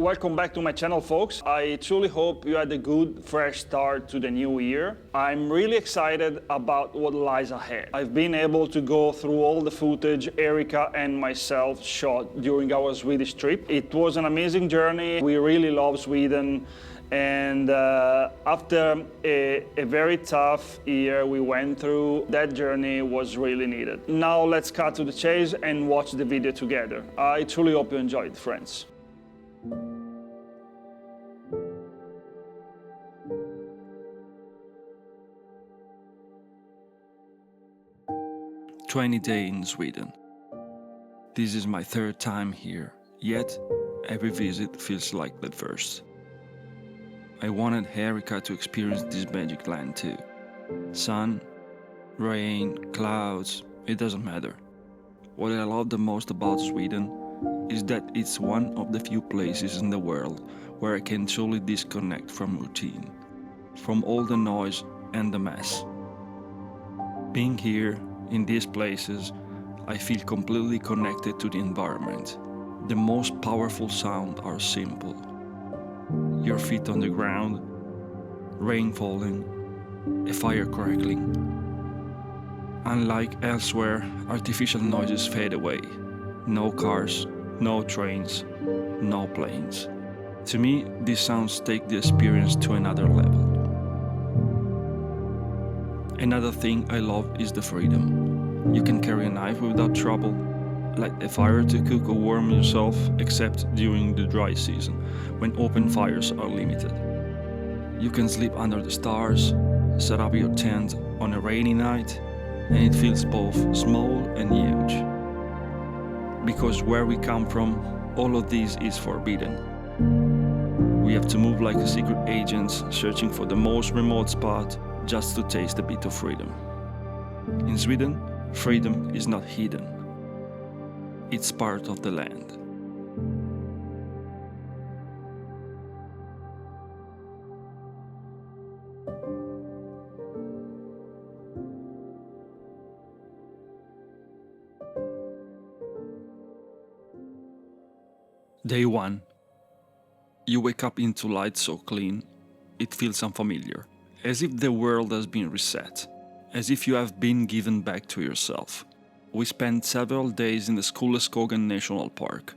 Welcome back to my channel, folks. I truly hope you had a good, fresh start to the new year. I'm really excited about what lies ahead. I've been able to go through all the footage Erika and myself shot during our Swedish trip. It was an amazing journey. We really love Sweden. And after a very tough year we went through, that journey was really needed. Now let's cut to the chase and watch the video together. I truly hope you enjoyed, friends. 20 days in Sweden. This is my third time here, yet every visit feels like the first. I wanted Erika to experience this magic land too. Sun, rain, clouds, it doesn't matter. What I love the most about Sweden is that it's one of the few places in the world where I can truly disconnect from routine, from all the noise and the mess. Being here, in these places, I feel completely connected to the environment. The most powerful sounds are simple. Your feet on the ground, rain falling, a fire crackling. Unlike elsewhere, artificial noises fade away. No cars, no trains, no planes. To me, these sounds take the experience to another level. Another thing I love is the freedom. You can carry a knife without trouble, light a fire to cook or warm yourself, except during the dry season, when open fires are limited. You can sleep under the stars, set up your tent on a rainy night, and it feels both small and huge. Because where we come from, all of this is forbidden. We have to move like secret agents, searching for the most remote spot, just to taste a bit of freedom. In Sweden, freedom is not hidden. It's part of the land. Day 1. You wake up into light so clean, it feels unfamiliar. As if the world has been reset, as if you have been given back to yourself. We spent several days in the Skogen National Park.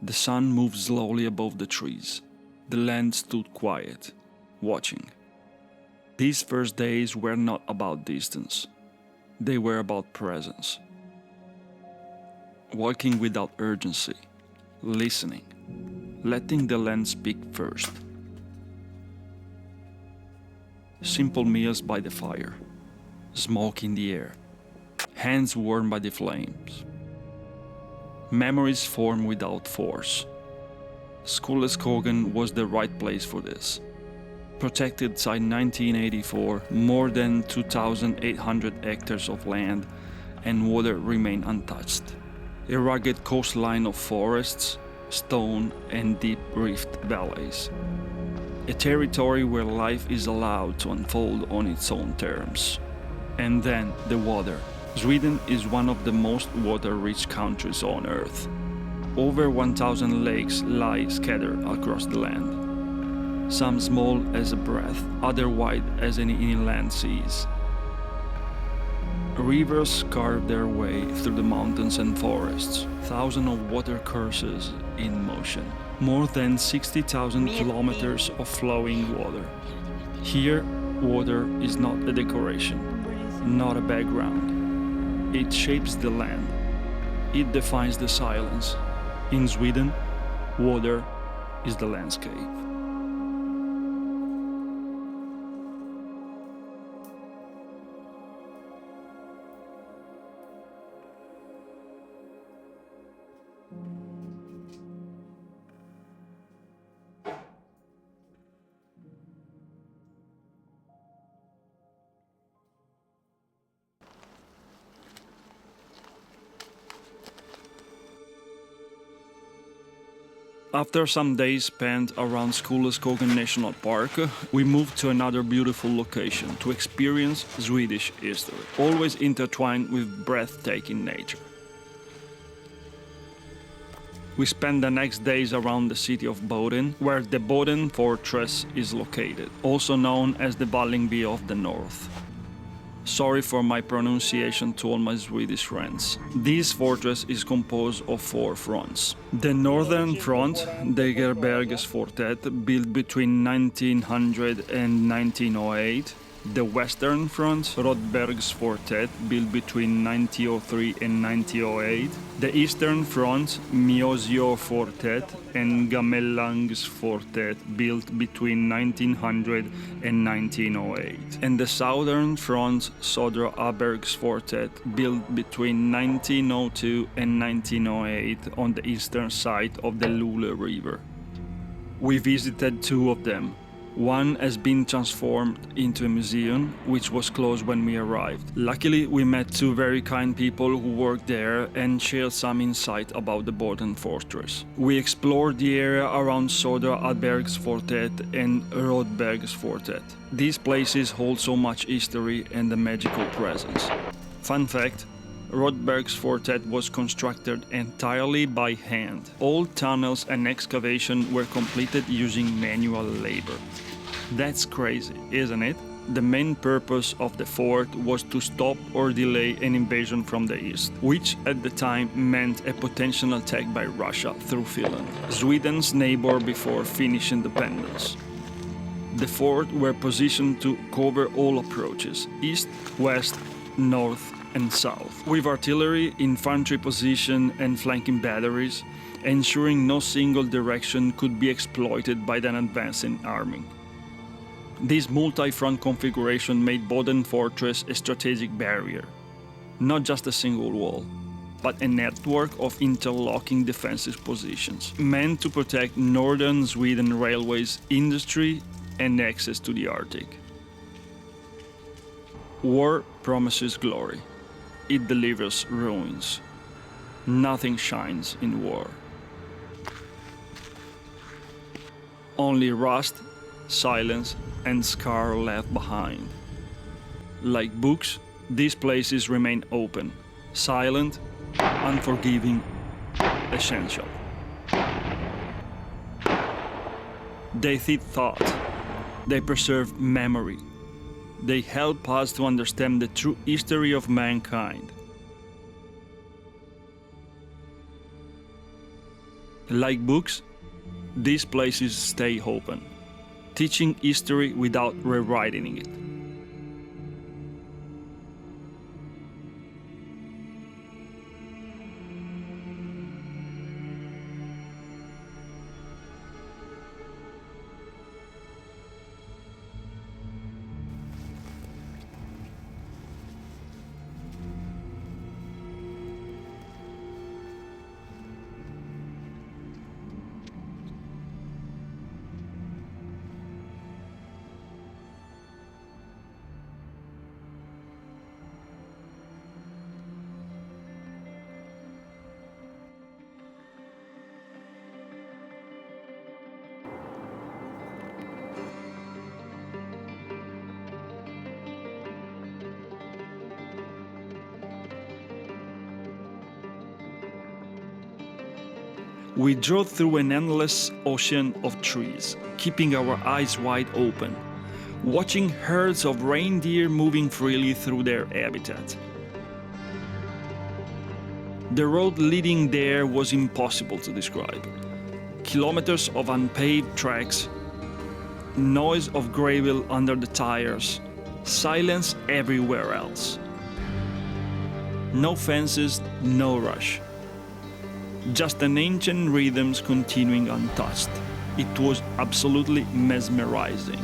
The sun moved slowly above the trees. The land stood quiet, watching. These first days were not about distance. They were about presence. Walking without urgency, listening, letting the land speak first. Simple meals by the fire, smoke in the air, hands warmed by the flames. Memories formed without force. Skogen was the right place for this. Protected since 1984, more than 2,800 hectares of land and water remain untouched. A rugged coastline of forests, stone and deep rift valleys. A territory where life is allowed to unfold on its own terms. And then the water. Sweden is one of the most water-rich countries on Earth. Over 1,000 lakes lie scattered across the land. Some small as a breath, other wide as any inland seas. Rivers carve their way through the mountains and forests. Thousands of water courses in motion. More than 60,000 kilometers of flowing water. Here, water is not a decoration, not a background. It shapes the land. It defines the silence. In Sweden, water is the landscape. After some days spent around Skogen National Park, we moved to another beautiful location to experience Swedish history, always intertwined with breathtaking nature. We spent the next days around the city of Boden, where the Boden fortress is located, also known as the Vallingby of the North. Sorry for my pronunciation to all my Swedish friends. This fortress is composed of 4 fronts. The northern front, Degerbergesfortet, built between 1900 and 1908. The western front, Rodbergsfortet, built between 1903 and 1908. The eastern front, Mjøsjöfortet and Gamellangsfortet, built between 1900 and 1908. And the southern front, Södra Abergsfortet, built between 1902 and 1908 on the eastern side of the Lule River. We visited 2 of them. One has been transformed into a museum, which was closed when we arrived. Luckily, we met 2 very kind people who worked there and shared some insight about the Boden fortress. We explored the area around Södra Adbergsfortet and Rodbergsfortet. These places hold so much history and a magical presence. Fun fact: Rodbergsfortet was constructed entirely by hand. All tunnels and excavation were completed using manual labor. That's crazy, isn't it? The main purpose of the fort was to stop or delay an invasion from the east, which at the time meant a potential attack by Russia through Finland, Sweden's neighbor before Finnish independence. The fort were positioned to cover all approaches, east, west, north, and south, with artillery, infantry position and flanking batteries, ensuring no single direction could be exploited by an advancing army. This multi-front configuration made Boden Fortress a strategic barrier, not just a single wall, but a network of interlocking defensive positions, meant to protect northern Sweden railways, industry and access to the Arctic. War promises glory. It delivers ruins. Nothing shines in war. Only rust, silence, and scar left behind. Like books, these places remain open, silent, unforgiving, essential. They feed thought. They preserve memory. They help us to understand the true history of mankind. Like books, these places stay open, teaching history without rewriting it. We drove through an endless ocean of trees, keeping our eyes wide open, watching herds of reindeer moving freely through their habitat. The road leading there was impossible to describe. Kilometers of unpaved tracks, noise of gravel under the tires, silence everywhere else. No fences, no rush. Just an ancient rhythms continuing untouched. It was absolutely mesmerizing.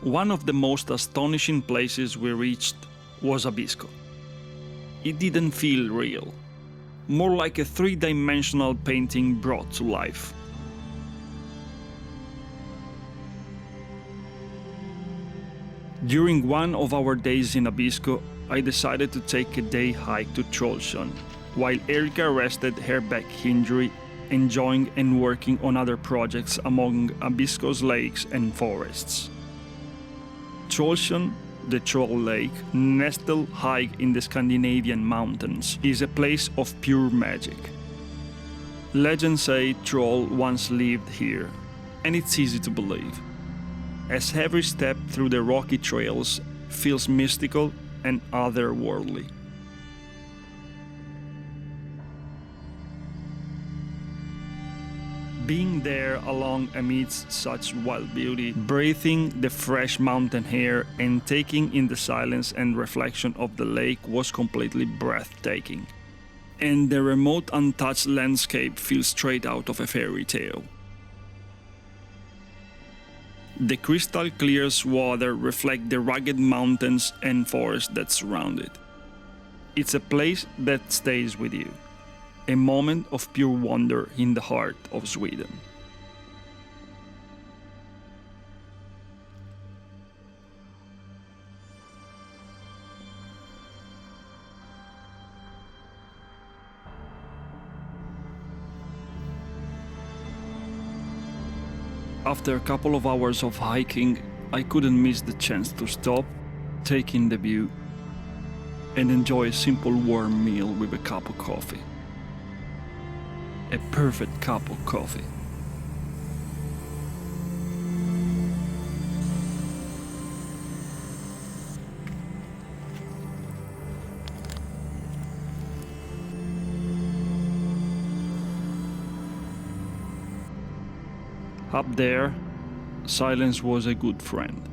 One of the most astonishing places we reached was Abisko. It didn't feel real, more like a three-dimensional painting brought to life. During one of our days in Abisko, I decided to take a day hike to Trollsjön, while Erika rested her back injury, enjoying and working on other projects among Abisko's lakes and forests. Trollsjön, the Troll Lake, nestled high in the Scandinavian mountains, is a place of pure magic. Legends say Troll once lived here, and it's easy to believe, as every step through the rocky trails feels mystical and otherworldly. Being there alone amidst such wild beauty, breathing the fresh mountain air and taking in the silence and reflection of the lake was completely breathtaking. And the remote, untouched landscape feels straight out of a fairy tale. The crystal clear water reflects the rugged mountains and forests that surround it. It's a place that stays with you. A moment of pure wonder in the heart of Sweden. After a couple of hours of hiking, I couldn't miss the chance to stop, take in the view, and enjoy a simple warm meal with a cup of coffee. A perfect cup of coffee. Up there, silence was a good friend.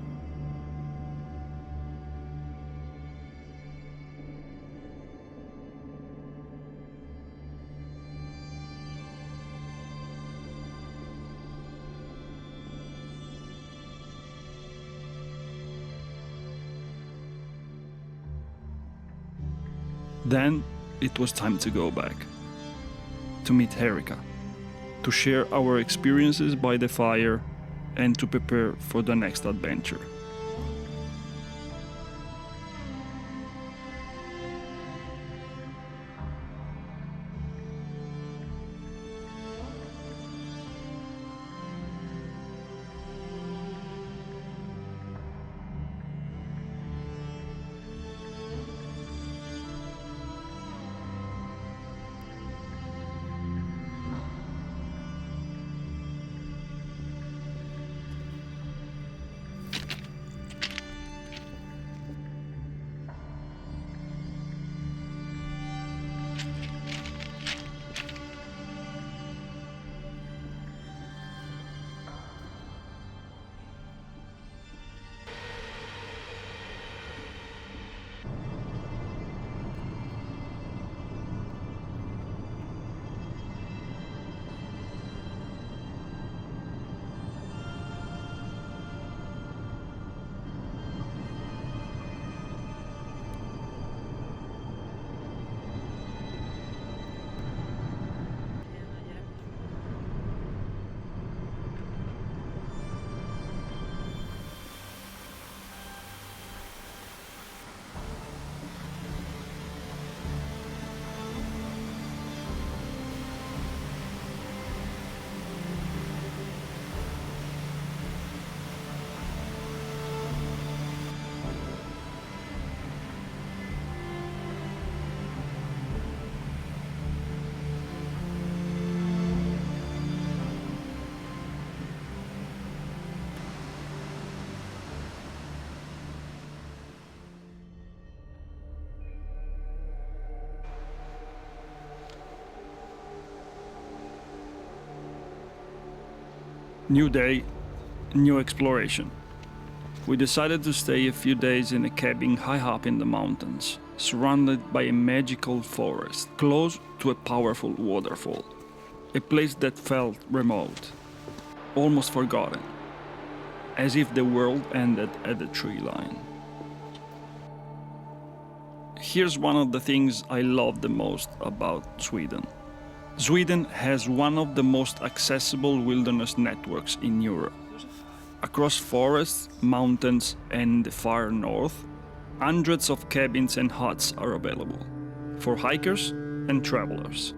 Then it was time to go back, to meet Erika, to share our experiences by the fire, and to prepare for the next adventure. New day, new exploration. We decided to stay a few days in a cabin high up in the mountains, surrounded by a magical forest, close to a powerful waterfall. A place that felt remote, almost forgotten. as if the world ended at the tree line. Here's one of the things I love the most about Sweden. Sweden has one of the most accessible wilderness networks in Europe. Across forests, mountains, and the far north, hundreds of cabins and huts are available for hikers and travelers.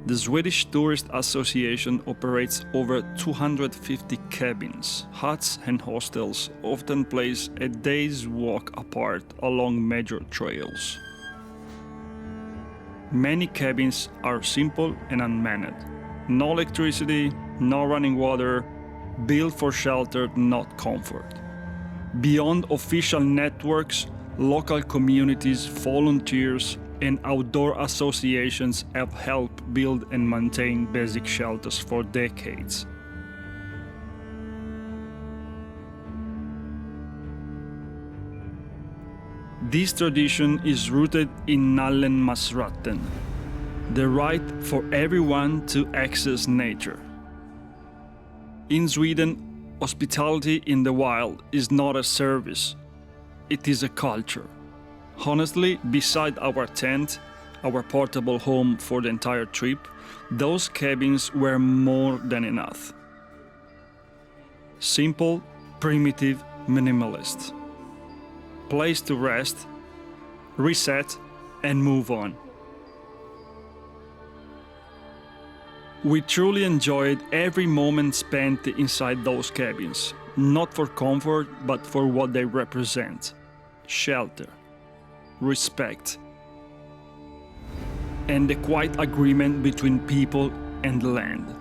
The Swedish Tourist Association operates over 250 cabins, huts, and hostels, often placed a day's walk apart along major trails. Many cabins are simple and unmanned. No electricity, no running water, built for shelter, not comfort. Beyond official networks, local communities, volunteers, and outdoor associations have helped build and maintain basic shelters for decades. This tradition is rooted in allemansrätten, the right for everyone to access nature. In Sweden, hospitality in the wild is not a service, it is a culture. Honestly, beside our tent, our portable home for the entire trip, those cabins were more than enough. Simple, primitive, minimalist. Place to rest, reset, and move on. We truly enjoyed every moment spent inside those cabins, not for comfort, but for what they represent: shelter, respect, and the quiet agreement between people and the land.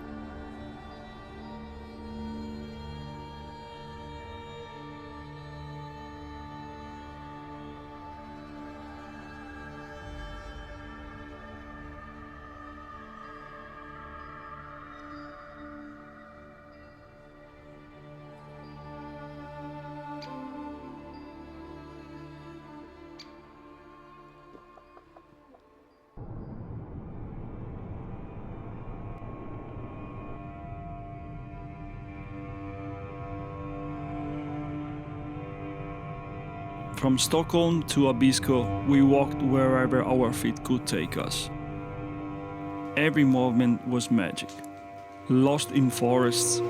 From Stockholm to Abisko, we walked wherever our feet could take us. Every movement was magic. Lost in forests,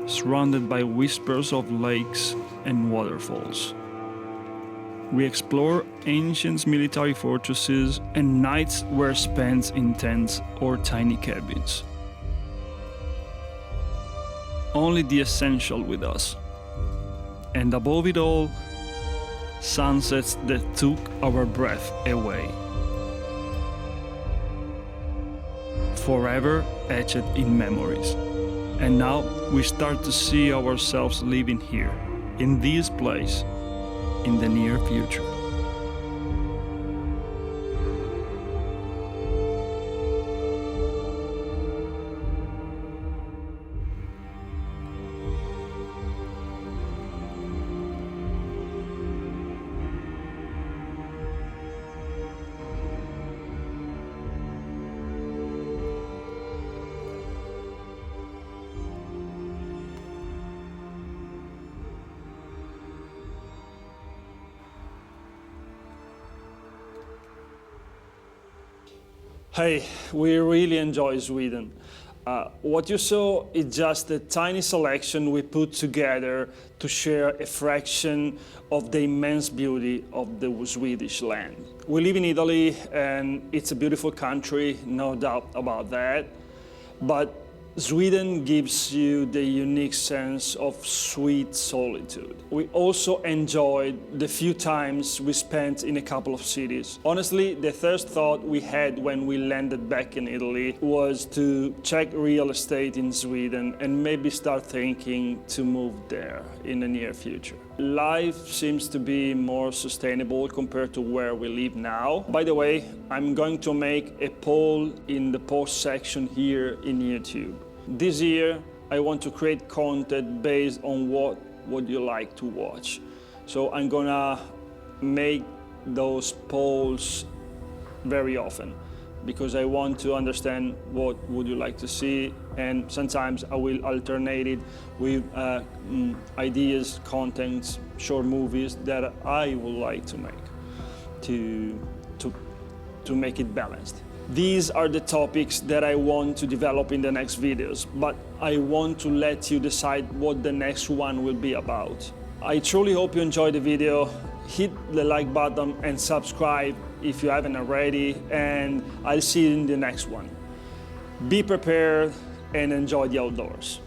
surrounded by whispers of lakes and waterfalls. We explored ancient military fortresses, and nights were spent in tents or tiny cabins. Only the essential with us. And above it all, sunsets that took our breath away. Forever etched in memories. And now we start to see ourselves living here, in this place, in the near future. Hey, we really enjoy Sweden. What you saw is just a tiny selection we put together to share a fraction of the immense beauty of the Swedish land. We live in Italy and it's a beautiful country, no doubt about that. But Sweden gives you the unique sense of sweet solitude. We also enjoyed the few times we spent in a couple of cities. Honestly, the first thought we had when we landed back in Italy was to check real estate in Sweden and maybe start thinking to move there in the near future. Life seems to be more sustainable compared to where we live now. By the way, I'm going to make a poll in the post section here in YouTube. This year, I want to create content based on what would you like to watch. So I'm gonna make those polls very often because I want to understand what would you like to see and sometimes I will alternate it with ideas, contents, short movies that I would like to make to make it balanced. These are the topics that I want to develop in the next videos, but I want to let you decide what the next one will be about. I truly hope you enjoyed the video. Hit the like button and subscribe if you haven't already, and I'll see you in the next one. Be prepared and enjoy the outdoors.